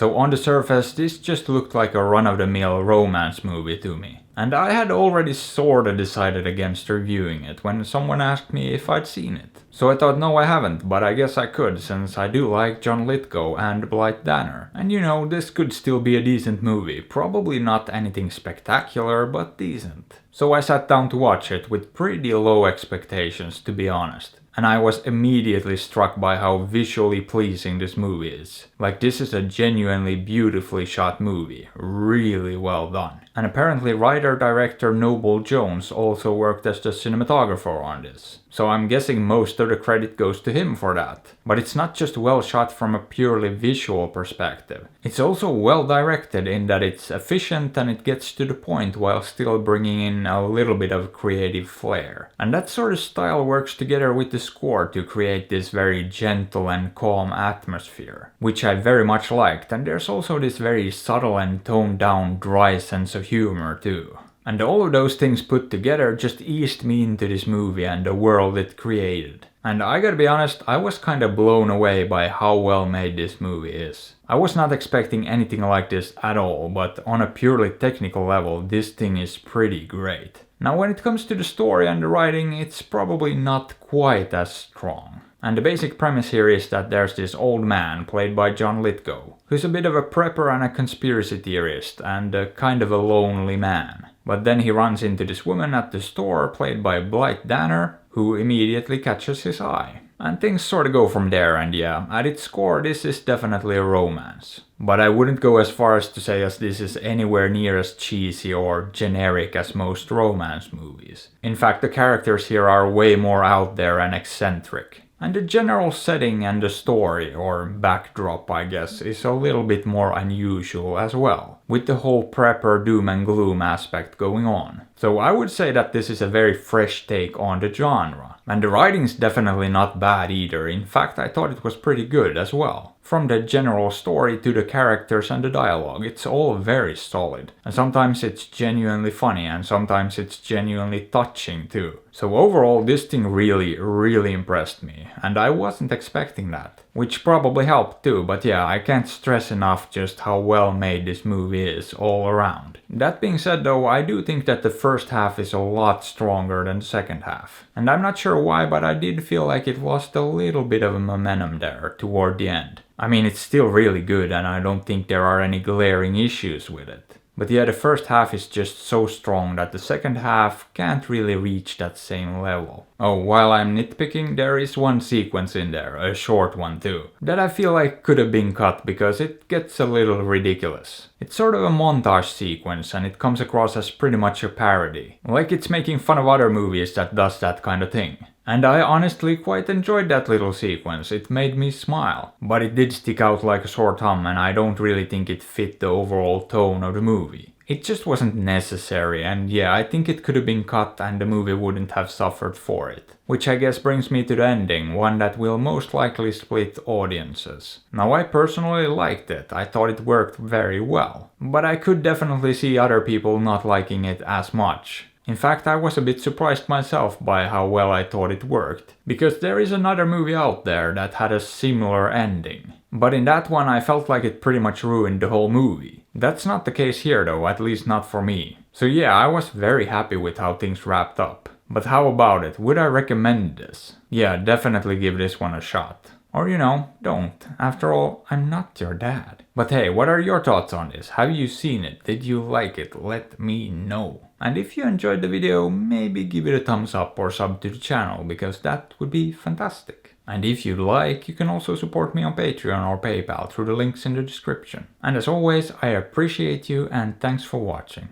So on the surface, this just looked like a run-of-the-mill romance movie to me. And I had already sorta decided against reviewing it when someone asked me if I'd seen it. So I thought no I haven't, but I guess I could since I do like John Lithgow and Blythe Danner. And you know, this could still be a decent movie, probably not anything spectacular, but decent. So I sat down to watch it with pretty low expectations, to be honest. And I was immediately struck by how visually pleasing this movie is. Like, this is a genuinely beautifully shot movie, really well done. And apparently writer-director Noble Jones also worked as the cinematographer on this. So I'm guessing most of the credit goes to him for that. But it's not just well shot from a purely visual perspective. It's also well directed in that it's efficient and it gets to the point while still bringing in a little bit of creative flair. And that sort of style works together with the score to create this very gentle and calm atmosphere, which I very much liked. And there's also this very subtle and toned down dry sense of humor too. And all of those things put together just eased me into this movie and the world it created. And I gotta be honest, I was kinda blown away by how well made this movie is. I was not expecting anything like this at all, but on a purely technical level, this thing is pretty great. Now when it comes to the story and the writing, it's probably not quite as strong. And the basic premise here is that there's this old man, played by John Lithgow, who's a bit of a prepper and a conspiracy theorist, and a kind of a lonely man. But then he runs into this woman at the store, played by Blythe Danner, who immediately catches his eye. And things sort of go from there, and yeah, at its core this is definitely a romance. But I wouldn't go as far as to say as this is anywhere near as cheesy or generic as most romance movies. In fact, the characters here are way more out there and eccentric. And the general setting and the story, or backdrop I guess, is a little bit more unusual as well, with the whole prepper doom and gloom aspect going on. So I would say that this is a very fresh take on the genre. And the writing's definitely not bad either, in fact I thought it was pretty good as well. From the general story to the characters and the dialogue, it's all very solid. And sometimes it's genuinely funny and sometimes it's genuinely touching too. So overall this thing really impressed me, and I wasn't expecting that. Which probably helped too, but yeah, I can't stress enough just how well made this movie is all around. That being said though, I do think that the first half is a lot stronger than the second half. And I'm not sure why, but I did feel like it lost a little bit of momentum there toward the end. I mean, it's still really good and I don't think there are any glaring issues with it. But yeah, the first half is just so strong that the second half can't really reach that same level. Oh, while I'm nitpicking, there is one sequence in there, a short one too, that I feel like could have been cut because it gets a little ridiculous. It's sort of a montage sequence and it comes across as pretty much a parody. Like it's making fun of other movies that does that kind of thing. And I honestly quite enjoyed that little sequence, it made me smile. But it did stick out like a sore thumb and I don't really think it fit the overall tone of the movie. It just wasn't necessary, and yeah, I think it could have been cut and the movie wouldn't have suffered for it. Which I guess brings me to the ending, one that will most likely split audiences. Now I personally liked it, I thought it worked very well. But I could definitely see other people not liking it as much. In fact, I was a bit surprised myself by how well I thought it worked, because there is another movie out there that had a similar ending. But in that one I felt like it pretty much ruined the whole movie. That's not the case here though, at least not for me. So yeah, I was very happy with how things wrapped up. But how about it? Would I recommend this? Yeah, definitely give this one a shot. Or you know, don't. After all, I'm not your dad. But hey, what are your thoughts on this? Have you seen it? Did you like it? Let me know. And if you enjoyed the video, maybe give it a thumbs up or sub to the channel, because that would be fantastic. And if you'd like, you can also support me on Patreon or PayPal through the links in the description. And as always, I appreciate you and thanks for watching.